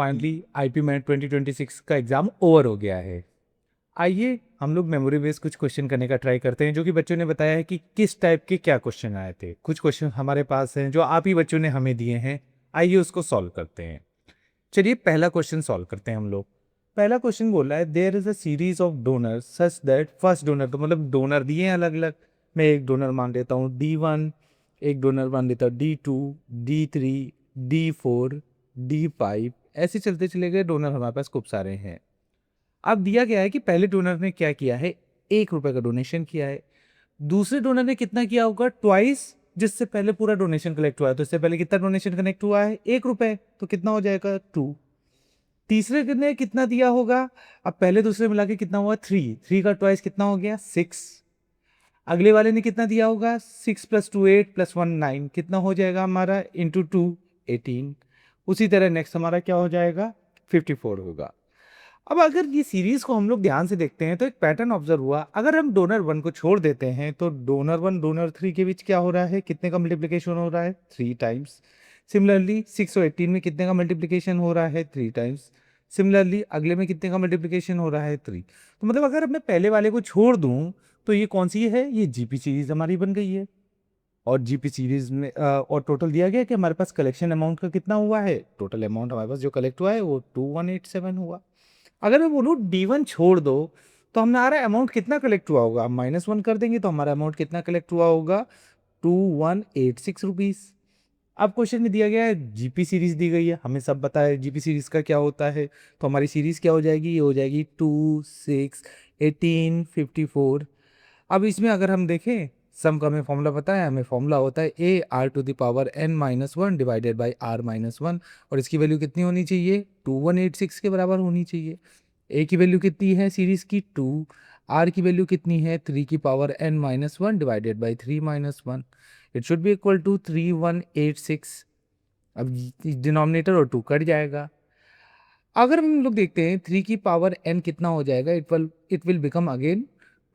Finally IP mat 2026 का exam over हो गया है। आइए हम लोग मेमोरी बेस्ड कुछ क्वेश्चन करने का ट्राई करते हैं, जो कि बच्चों ने बताया है कि किस टाइप के क्या क्वेश्चन आए थे। कुछ क्वेश्चन हमारे पास हैं जो आप ही बच्चों ने हमें दिए हैं। आइए उसको सॉल्व करते हैं। चलिए पहला क्वेश्चन सॉल्व करते हैं हम लोग। पहला क्वेश्चन बोल रहा है there is a series of donor such that first donor, तो मतलब डोनर दिए हैं अलग अलग। मैं एक डोनर मान लेता हूँ D1, एक डोनर मान लेता हूँ D2, D3, D4, D5, ऐसे चलते चले गए। डोनर हमारे पास खूब सारे हैं। अब दिया गया है कि पहले डोनर ने क्या किया है, ₹1 का डोनेशन किया है। दूसरे डोनर ने कितना किया होगा, ट्वाइस जिससे पहले पूरा डोनेशन कलेक्ट हुआ है। तो इससे पहले कितना डोनेशन कनेक्ट हुआ है, ₹1, तो कितना हो जाएगा 2। तीसरे ने कितना दिया होगा, अब पहले दूसरे मिला के कितना हुआ 3, 3 का ट्वाइस कितना हो गया 6। अगले वाले ने कितना दिया होगा 6 + 2 8 + 1 9, कितना हो जाएगा हमारा इंटू 2 18। उसी तरह नेक्स्ट हमारा क्या हो जाएगा 54 होगा। अब अगर ये सीरीज को हम लोग ध्यान से देखते हैं तो एक पैटर्न ऑब्जर्व हुआ। अगर हम डोनर 1 को छोड़ देते हैं तो डोनर 1 डोनर 3 के बीच क्या हो रहा है, कितने का मल्टीप्लिकेशन हो रहा है 3 टाइम्स। सिमिलरली 6 और 18 में कितने का मल्टीप्लिकेशन हो रहा है 3 टाइम्स। सिमिलरली अगले में कितने का मल्टीप्लिकेशन हो रहा है 3। तो मतलब अगर मैं पहले वाले को छोड़ दूं तो ये कौन सी है, ये जीपी सीरीज हमारी बन गई है। और जीपी सीरीज में और टोटल दिया गया कि हमारे पास कलेक्शन अमाउंट का कितना हुआ है, टोटल अमाउंट हमारे पास जो कलेक्ट हुआ है वो 2187 हुआ। अगर मैं बोलूँ D1 छोड़ दो तो हमारा अमाउंट कितना कलेक्ट हुआ होगा, हम -1 कर देंगे तो हमारा अमाउंट कितना कलेक्ट हुआ होगा 2186 रुपीज़। अब क्वेश्चन में दिया गया है जीपी सीरीज दी गई है, हमें सब पता है जीपी सीरीज का क्या होता है। तो हमारी सीरीज क्या हो जाएगी, ये हो जाएगी 2 6 18 54। अब इसमें अगर हम देखें सम का हमें फॉर्मूला पता है, हमें फॉर्मूला होता है AR⁴n-1 डिवाइडेड बाई R-1, और इसकी वैल्यू कितनी होनी चाहिए 2186 के बराबर होनी चाहिए। ए की वैल्यू कितनी है सीरीज की 2, आर की वैल्यू कितनी है 3n-1 divided by 3-1। It should be equal to 3186। अब डिनोमिनेटर और 2 कट जाएगा। अगर हम लोग देखते हैं 3n कितना हो जाएगा, इट विल बिकम अगेन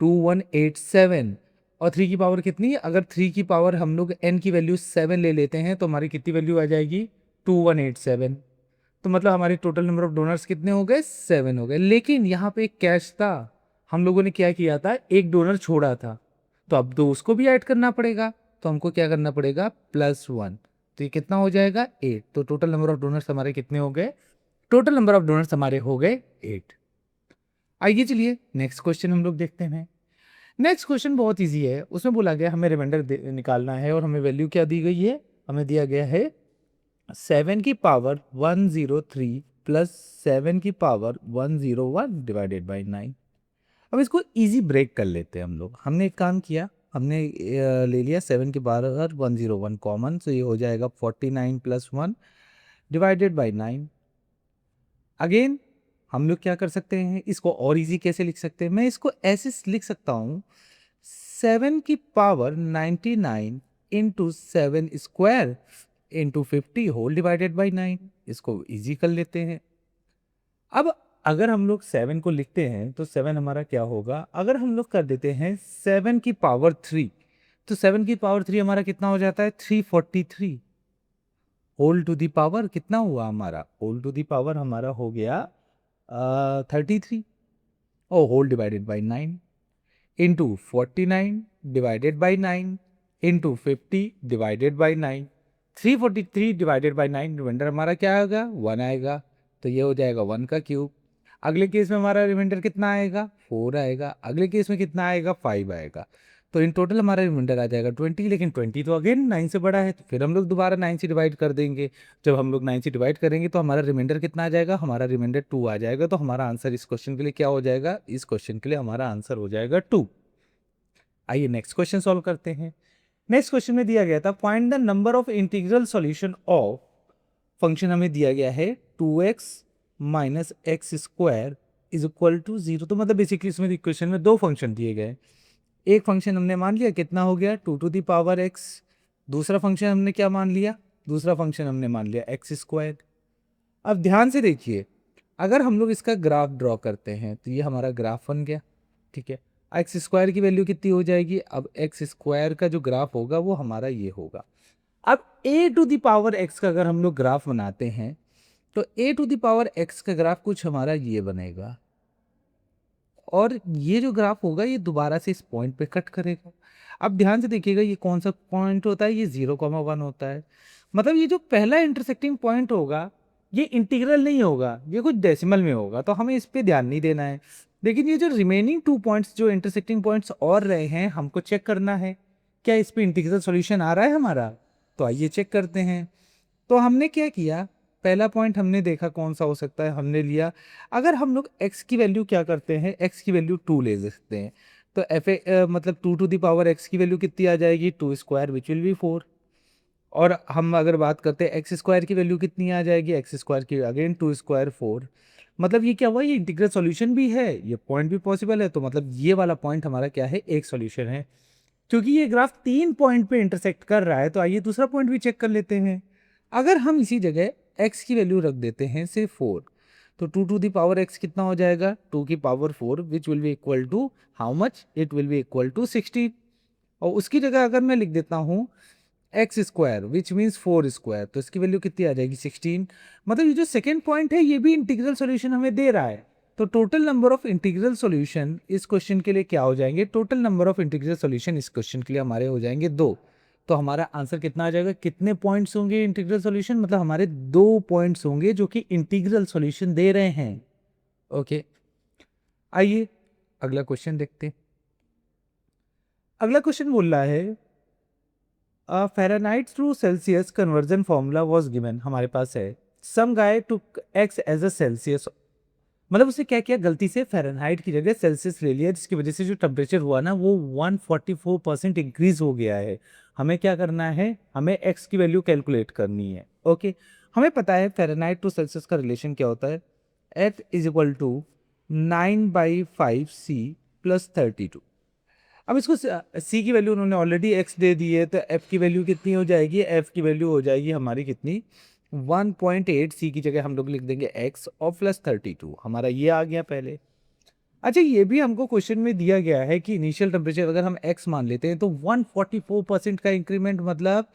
2187। और 3 की पावर कितनी है, अगर 3 की पावर हम लोग n की वैल्यू 7 ले लेते हैं तो हमारी कितनी वैल्यू आ जाएगी 2187। तो मतलब हमारे टोटल नंबर ऑफ डोनर्स कितने हो गए 7 हो गए। लेकिन यहाँ पे एक कैच था, हम लोगों ने क्या किया था, एक डोनर छोड़ा था, तो अब तो उसको भी ऐड करना पड़ेगा। तो हमको क्या करना पड़ेगा +1। तो ये कितना हो जाएगा 8। तो टोटल नंबर ऑफ डोनर्स हमारे कितने हो गए, टोटल नंबर ऑफ डोनर्स हमारे हो गए 8। आइए चलिए नेक्स्ट क्वेश्चन हम लोग देखते हैं। नेक्स्ट क्वेश्चन बहुत इजी है, उसमें बोला गया हमें रिमाइंडर निकालना है और हमें वैल्यू क्या दी गई है, हमें दिया गया है 7 की पावर 103 प्लस 7 की पावर 101 डिवाइडेड बाई 9। अब इसको इजी ब्रेक कर लेते हैं हम लोग। हमने एक काम किया, हमने ले लिया 7 की पावर 101 कॉमन, तो ये हो जाएगा 49 + 1 डिवाइडेड बाई 9। अगेन हम लोग क्या कर सकते हैं, इसको और इजी कैसे लिख सकते हैं, मैं इसको ऐसे लिख सकता हूँ 7 की power 99 into 7 square into 50 whole divided by 9। इसको इजी कर लेते हैं। अब अगर हम लोग 7 को लिखते हैं तो 7 हमारा क्या होगा, अगर हम लोग कर देते हैं 7 की पावर 3, तो 7 की पावर 3 हमारा कितना हो जाता है 343। होल टू दी पावर कितना हुआ हमारा, होल टू दी पावर हमारा हो गया 33, और whole divided by 9 into 49 divided by 9 into 50 divided by 9। 343 divided by 9, reminder हमारा क्या आएगा 1 आएगा, तो ये हो जाएगा 1 का क्यूब। अगले केस में हमारा रिमाइंडर कितना आएगा 4 आएगा, अगले केस में कितना आएगा 5 आएगा। तो इन टोटल हमारा रिमाइंडर आ जाएगा 20। लेकिन 20 तो अगेन 9 से बड़ा है, तो फिर हम लोग दोबारा 9 से डिवाइड कर देंगे। जब हम लोग 9 से डिवाइड करेंगे तो हमारा रिमाइंडर कितना आ जाएगा, हमारा रिमाइंडर 2 आ जाएगा। तो हमारा आंसर इस क्वेश्चन के लिए क्या हो जाएगा, इस क्वेश्चन के लिए हमारा आंसर हो जाएगा 2। आइए नेक्स्ट क्वेश्चन सॉल्व करते हैं। नेक्स्ट क्वेश्चन में दिया गया था find the number of integral solution of function, हमें दिया गया है 2x minus x square is equal to 0। तो मतलब बेसिकली इसमें इक्वेशन में दो फंक्शन दिए गए। एक फंक्शन हमने मान लिया कितना हो गया 2 टू द पावर x, दूसरा फंक्शन हमने क्या मान लिया, दूसरा फंक्शन हमने मान लिया एक्स स्क्वायर। अब ध्यान से देखिए, अगर हम लोग इसका ग्राफ ड्रॉ करते हैं तो ये हमारा ग्राफ बन गया, ठीक है। एक्स स्क्वायर की वैल्यू कितनी हो जाएगी, अब एक्स स्क्वायर का जो ग्राफ होगा वो हमारा ये होगा। अब ए टू द पावर एक्स का अगर हम लोग ग्राफ बनाते हैं तो ए टू द पावर एक्स का ग्राफ कुछ हमारा ये बनेगा, और ये जो ग्राफ होगा ये दोबारा से इस पॉइंट पे कट करेगा। अब ध्यान से देखिएगा ये कौन सा पॉइंट होता है, ये 0,1 होता है। मतलब ये जो पहला इंटरसेक्टिंग पॉइंट होगा ये इंटीग्रल नहीं होगा, ये कुछ डेसिमल में होगा, तो हमें इस पे ध्यान नहीं देना है। लेकिन ये जो रिमेनिंग 2 पॉइंट्स जो इंटरसेक्टिंग पॉइंट्स और रहे हैं, हमको चेक करना है क्या इस पे इंटीग्रल सॉल्यूशन आ रहा है हमारा। तो आइए चेक करते हैं। तो हमने क्या किया, पहला पॉइंट हमने देखा कौन सा हो सकता है, हमने लिया, अगर हम लोग x की वैल्यू क्या करते हैं, x की वैल्यू 2 ले सकते हैं, तो मतलब 2 टू द पावर x की वैल्यू कितनी आ जाएगी, 2 स्क्वायर विच विल बी 4। और हम अगर बात करते हैं एक्स स्क्वायर की वैल्यू कितनी आ जाएगी, एक्स स्क्वायर की अगेन 2 स्क्वायर 4। मतलब ये क्या हुआ, ये इंटीग्रल सॉल्यूशन भी है, ये पॉइंट भी पॉसिबल है, तो मतलब ये वाला पॉइंट हमारा क्या है, एक सॉल्यूशन है। क्योंकि ये ग्राफ 3 पॉइंट पे इंटरसेक्ट कर रहा है, तो आइए दूसरा पॉइंट भी चेक कर लेते हैं। अगर हम इसी जगह x की वैल्यू रख देते हैं से 4, तो 2 टू द पावर x कितना हो जाएगा, 2 की power 4 which will be equal to how much, it will be equal to 16। और उसकी जगह अगर मैं लिख देता हूँ x square which means 4 square, तो इसकी वैल्यू कितनी आ जाएगी, 16। मतलब ये जो सेकेंड पॉइंट है ये भी इंटीग्रल सॉल्यूशन हमें दे रहा है। तो total number of integral solution इस क्वेश्चन के लिए क्या हो जाएंगे, total number of integral solution इस क्वेश्चन के लिए हमारे हो जाएंगे 2। तो हमारा आंसर कितना आ जाएगा, कितने पॉइंट्स होंगे इंटीग्रल सॉल्यूशन, मतलब हमारे 2 पॉइंट्स होंगे जो कि इंटीग्रल सॉल्यूशन दे रहे हैं। ओके, आइए अगला क्वेश्चन देखते हैं। अगला क्वेश्चन बोल रहा है Fahrenheit to Celsius conversion formula was given, हमारे पास है some guy took x as a Celsius. मतलब उसने क्या किया, गलती से फ़ारेनहाइट की जगह सेल्सियस ले लिया, जिसकी वजह से जो टेम्परेचर हुआ ना वो 144% इंक्रीज हो गया है। हमें क्या करना है, हमें एक्स की वैल्यू कैलकुलेट करनी है। ओके, हमें पता है फ़ारेनहाइट टू सेल्सियस का रिलेशन क्या होता है, F is equal to 9/5 C plus 32। अब इसको सी की वैल्यू उन्होंने ऑलरेडी एक्स दे दी है, तो एफ की वैल्यू कितनी हो जाएगी, एफ की वैल्यू हो जाएगी हमारी कितनी, 1.8। सी की जगह हम लोग लिख देंगे एक्स और प्लस 32, हमारा ये आ गया पहले। अच्छा, ये भी हमको क्वेश्चन में दिया गया है कि इनिशियल टेम्परेचर अगर हम एक्स मान लेते हैं तो 144% का इंक्रीमेंट, मतलब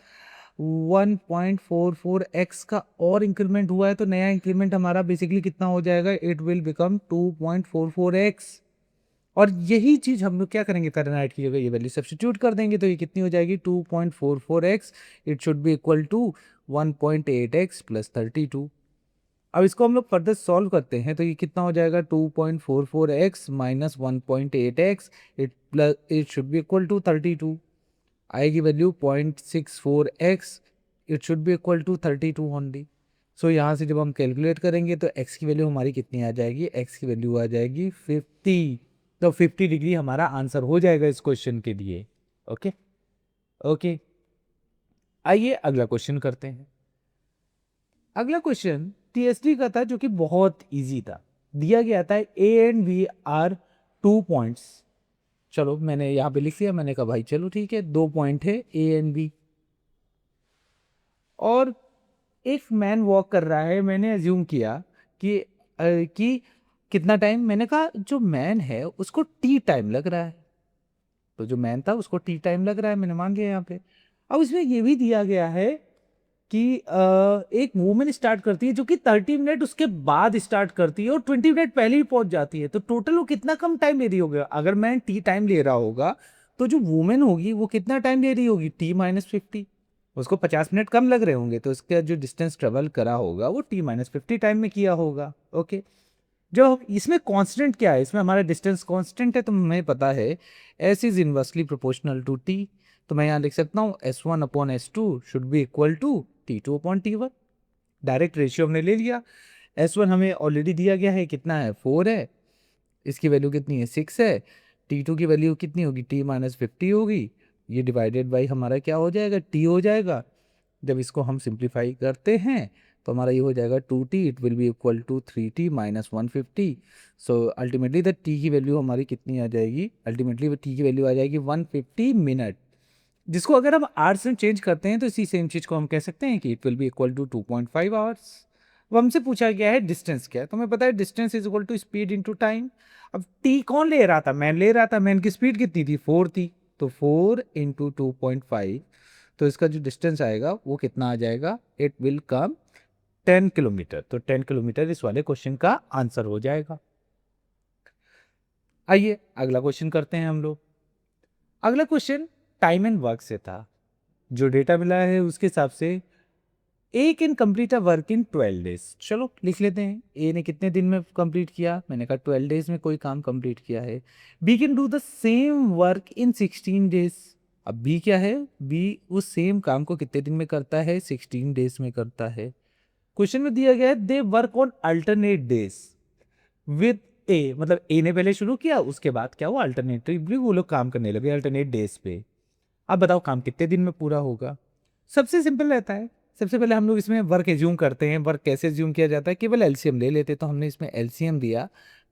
1.44 एक्स का और इंक्रीमेंट हुआ है, तो नया इंक्रीमेंट हमारा बेसिकली कितना हो जाएगा, इट विल बिकम 2.44 एक्स। और यही चीज हम लोग क्या करेंगे, फ़ारेनहाइट की जगह ये वैल्यू सब्स्टिट्यूट कर देंगे, तो ये कितनी हो जाएगी, 2.44x, it should be equal to 1.8x plus 32। अब इसको हम लोग फर्दर सॉल्व करते हैं, तो ये कितना हो जाएगा, 2.44x minus 1.8x, it should be equal to 32। आएगी value 0.64x, it should be equal to 32 only. So यहाँ से जब हम कैलकुलेट करेंगे तो x की वैल्यू हमारी कितनी आ जाएगी, x की वैल्यू आ जाएगी 50। तो 50 डिग्री हमारा आंसर हो जाएगा इस क्वेश्चन के लिए। ओके ओके, आइए अगला क्वेश्चन करते हैं। अगला क्वेश्चन टीएसडी का था, जो कि बहुत इजी था। दिया गया था A and B are 2 points. चलो मैंने यहाँ पे लिख लिया, मैंने कहा भाई चलो ठीक है, 2 पॉइंट है ए एंड बी, और एक मैन वॉक कर रहा है। मैंने अज्यूम किया कि कितना टाइम, मैंने कहा जो मैन है उसको टी टाइम लग रहा है, तो जो मैन था उसको टी टाइम लग रहा है, मैंने मान लिया यहाँ पे। अब इसमें ये भी दिया गया है कि एक वूमेन स्टार्ट करती है जो कि 30 मिनट उसके बाद स्टार्ट करती है और 20 मिनट पहले ही पहुंच जाती है, तो टोटल वो कितना कम टाइम ले रही होगी। अगर मैन टी टाइम ले रहा होगा तो जो वूमेन होगी वो कितना टाइम ले रही होगी, T-50। उसको 50 मिनट कम लग रहे होंगे, तो इसका जो डिस्टेंस ट्रेवल करा होगा वो T-50 टाइम में किया होगा। ओके, जो इसमें कांस्टेंट क्या है, इसमें हमारा डिस्टेंस कांस्टेंट है, तो हमें पता है S is inversely proportional to T. तो मैं यहाँ लिख सकता हूँ S1/S2 should be equal to T2/T1। Direct ratio हमने ले लिया। S1 हमें ऑलरेडी दिया गया है, कितना है, 4 है, इसकी वैल्यू कितनी है, 6 है। T2 की वैल्यू कितनी होगी, T-50 होगी, ये डिवाइडेड बाई हमारा क्या हो जाएगा, T हो जाएगा। जब इसको हम सिंप्लीफाई करते हैं तो हमारा ये हो जाएगा 2t, it will be equal to 3t minus 150। So ultimately the t की वैल्यू हमारी कितनी आ जाएगी, अल्टीमेटली t की वैल्यू आ जाएगी 150 मिनट, जिसको अगर हम आवर्स में चेंज करते हैं तो इसी सेम चीज़ को हम कह सकते हैं कि it will be equal to 2.5 hours. अब हमसे पूछा गया है डिस्टेंस क्या है, तो हमें पता है distance is equal to speed into time. अब t कौन ले रहा था, मैन ले रहा था, मैन की स्पीड कितनी थी, 4 थी, तो 4 इंटू 2.5, तो इसका जो डिस्टेंस आएगा वो कितना आ जाएगा, इट विल कम 10 किलोमीटर। तो 10 किलोमीटर इस वाले क्वेश्चन का आंसर हो जाएगा। आइए अगला क्वेश्चन करते हैं हम लोग। अगला क्वेश्चन टाइम एंड वर्क से था। जो डेटा मिला है उसके हिसाब से A can complete a work in 12 days. चलो लिख लेते हैं, ए ने कितने दिन में कंप्लीट किया, मैंने कहा 12 डेज में कोई काम कंप्लीट किया है। B can do the same work in 16 days. अब बी क्या है, बी उस सेम काम को कितने दिन में करता है, 16 डेज में करता है। क्वेश्चन में दिया गया है they work on alternate days with A, मतलब ए ने पहले शुरू किया, उसके बाद क्या हुआ, अल्टरनेटिवली वो लोग काम करने लगे अल्टरनेट डेज पे। अब बताओ काम कितने दिन में पूरा होगा। सबसे सिंपल रहता है, सबसे पहले हम लोग इसमें वर्क एज्यूम करते हैं। वर्क कैसे एज्यूम किया जाता है, केवल एलसीएम ले लेते। तो हमने इसमें एलसीएम दिया,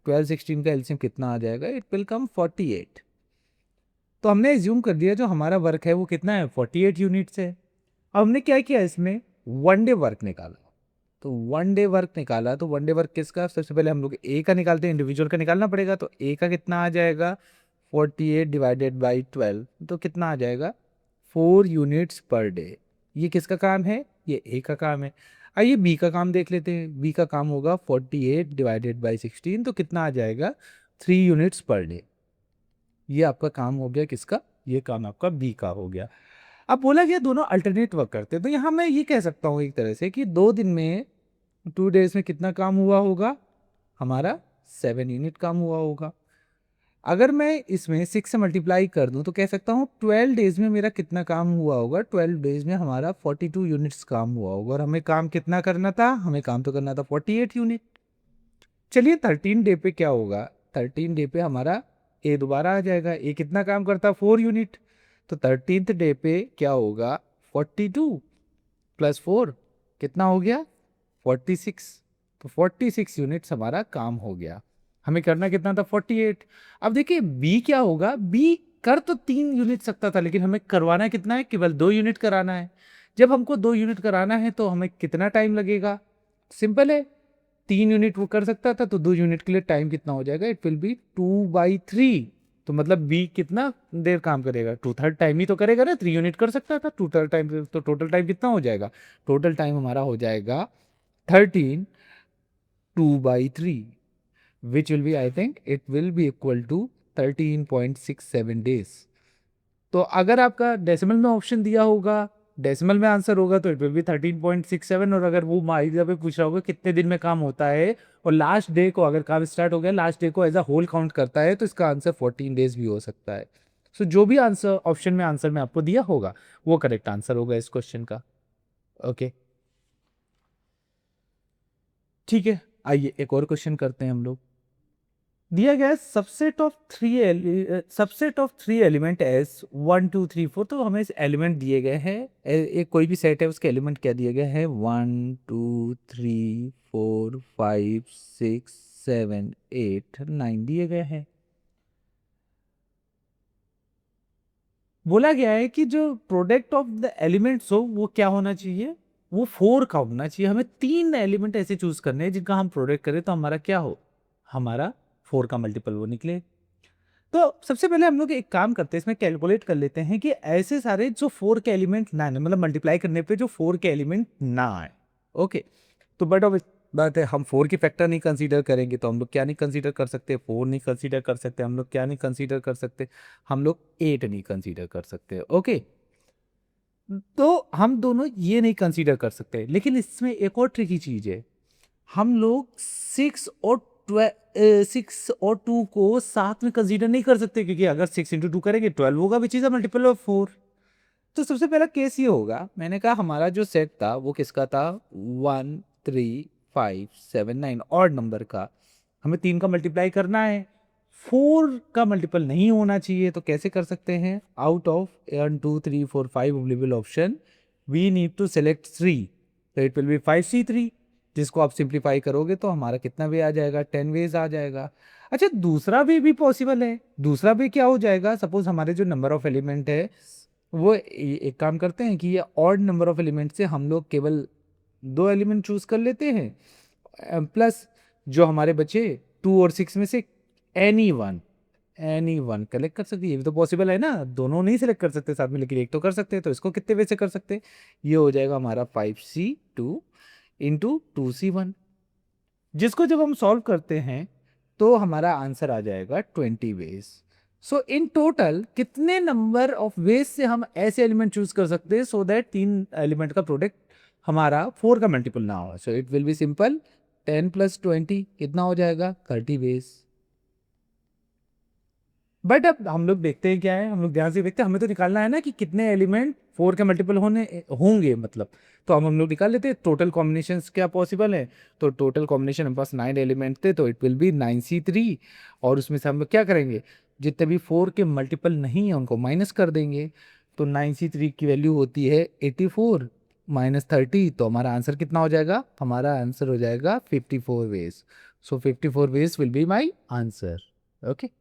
12 16 का एलसीएम कितना आ जाएगा, इट विल कम 48। तो हमने एज्यूम कर दिया जो हमारा वर्क है वो कितना है, 48 यूनिट्स है। अब हमने क्या किया, इसमें 1 डे वर्क निकाला। तो 1 डे वर्क निकाला, तो 1 डे वर्क किसका, सबसे पहले हम लोग ए का निकालते हैं, इंडिविजुअल का निकालना पड़ेगा। तो ए का कितना आ जाएगा, 48 डिवाइडेड बाई 12, तो कितना आ जाएगा, 4 यूनिट्स पर डे। ये किसका काम है, ये ए का काम है। आइए बी का काम देख लेते हैं। बी का काम होगा 48 डिवाइडेड बाई 16, तो कितना आ जाएगा, 3 यूनिट्स पर डे। ये आपका काम हो गया किसका, ये काम आपका बी का हो गया। अब बोला गया दोनों अल्टरनेट वर्क करते हैं, तो यहाँ मैं ये कह सकता हूँ एक तरह से कि 2 दिन में, 2 डेज में कितना काम हुआ होगा, हमारा 7 यूनिट काम हुआ होगा। अगर मैं इसमें 6 से मल्टीप्लाई कर दूं तो कह सकता हूँ 12 डेज में मेरा कितना काम हुआ होगा, 12 डेज में हमारा 42 यूनिट्स काम हुआ होगा। और हमें काम कितना करना था, हमें काम तो करना था 48 यूनिट। चलिए 13 डे पे क्या होगा, 13 डे पे हमारा ए दोबारा आ जाएगा। ए कितना काम करता, 4 यूनिट। तो 13th डे पे क्या होगा, 42 प्लस 4 कितना हो गया, 46। तो 46 यूनिट्स हमारा काम हो गया। हमें करना कितना था, 48। अब देखिए बी क्या होगा, बी कर तो 3 यूनिट सकता था, लेकिन हमें करवाना कितना है, केवल 2 यूनिट कराना है। जब हमको 2 यूनिट कराना है तो हमें कितना टाइम लगेगा, सिंपल है, 3 यूनिट वो कर सकता था, तो 2 यूनिट के लिए टाइम कितना हो जाएगा, इट विल बी 2/3। तो मतलब बी कितना देर काम करेगा, 2/3 टाइम ही तो करेगा ना, 3 यूनिट कर सकता था 2/3 टाइम। तो टोटल टाइम कितना हो जाएगा, टोटल टाइम हमारा हो जाएगा 13, 2/3, which will be, I think it will be equal to 13.67 days। तो अगर आपका डेसिमल में ऑप्शन दिया होगा, डेसिमल में आंसर होगा, तो इट विल बी 13.67। और अगर वो माइजा पे पूछ रहा होगा कितने दिन में काम होता है, और लास्ट डे को अगर काम स्टार्ट हो गया, लास्ट डे को एज अ होल काउंट करता है, तो इसका आंसर 14 डेज भी हो सकता है। सो जो भी आंसर ऑप्शन में आंसर में आपको दिया होगा वो करेक्ट आंसर होगा इस क्वेश्चन का। ओके ठीक है, आइए एक और क्वेश्चन करते हैं हम लोग। दिया गया है subset of three element S 1 2 3 4। तो हमें इस एलिमेंट दिए गए हैं, एक कोई भी सेट है उसके एलिमेंट क्या दिए गए हैं, 1 2 3 4 5 6 7 8 9 दिए गए हैं। बोला गया है कि जो प्रोडक्ट ऑफ द एलिमेंट्स हो वो क्या होना चाहिए, वो 4 का होना चाहिए। हमें 3 एलिमेंट ऐसे चूज करने हैं जिनका हम प्रोडक्ट करें तो हमारा क्या हो, हमारा 4 का मल्टीपल वो निकले। तो सबसे पहले हम लोग एक काम करते हैं, इसमें कैलकुलेट कर लेते हैं कि ऐसे सारे जो 4 के एलिमेंट ना आए, मतलब मल्टीप्लाई करने पे जो 4 के एलिमेंट ना आए। ओके, तो बट ऑफ बात है हम 4 की फैक्टर नहीं कंसीडर करेंगे, तो हम लोग क्या नहीं कंसीडर कर सकते, 4 नहीं कंसीडर कर सकते, हम लोग क्या नहीं कंसीडर कर सकते, हम लोग 8 नहीं कंसीडर कर सकते। ओके, तो हम दोनों ये नहीं कंसीडर कर सकते। लेकिन इसमें एक और ट्रिकी चीज है, हम लोग 6 और 2 को साथ में कंसीडर नहीं कर सकते, क्योंकि अगर 6 × 2 करेंगे 12 होगा, which is a multiple of 4। तो सबसे पहला केस ये होगा, मैंने कहा हमारा जो सेट था वो किसका था, 1 3 5 7 9 ऑड नंबर का। हमें 3 का मल्टीप्लाई करना है, 4 का मल्टीपल नहीं होना चाहिए। तो कैसे कर सकते हैं, out of 1 2 3 4 5 available option we need to select 3, तो इट विल बी 5c3, जिसको आप सिंप्लीफाई करोगे तो हमारा कितना वे आ जाएगा, 10 वेज आ जाएगा। अच्छा दूसरा वे भी पॉसिबल है, दूसरा वे क्या हो जाएगा, सपोज हमारे जो नंबर ऑफ एलिमेंट है वो एक काम करते हैं कि ये ऑड नंबर ऑफ एलिमेंट से हम लोग केवल 2 एलिमेंट चूज कर लेते हैं, प्लस जो हमारे बचे 2 और 6 में से एनी वन कलेक्ट कर सकते हैं। ये भी तो पॉसिबल है ना, दोनों नहीं सिलेक्ट कर सकते साथ में, लेकिन एक तो कर सकते हैं। तो इसको कितने वे से कर सकते हैं, ये हो जाएगा हमारा 5c2, इंटू 2C1, जिसको जब हम सॉल्व करते हैं तो हमारा आंसर आ जाएगा 20 वेज। सो इन टोटल कितने नंबर ऑफ वेज से हम ऐसे एलिमेंट चूज कर सकते हैं सो दैट 3 एलिमेंट का प्रोडक्ट हमारा 4 का मल्टीपल ना हो। So it will B simple, 10 + 20 कितना हो जाएगा, 30 वेज। बट अब हम लोग देखते हैं क्या है, हम लोग ध्यान से देखते हैं, हमें तो निकालना है ना कि कितने एलिमेंट 4 के मल्टीपल होने होंगे मतलब। तो हम लोग निकाल लेते हैं टोटल कॉम्बिनेशंस क्या पॉसिबल है। तो टोटल कॉम्बिनेशन हमारे पास 9 एलिमेंट थे, तो इट विल बी 9C3। और उसमें से हम लोग क्या करेंगे, जितने भी 4 के मल्टीपल नहीं है उनको माइनस कर देंगे। तो 9C3 की वैल्यू होती है 84 माइनस 30, तो हमारा आंसर कितना हो जाएगा, हमारा आंसर हो जाएगा 54 ways. So 54 ways will be my answer. Okay.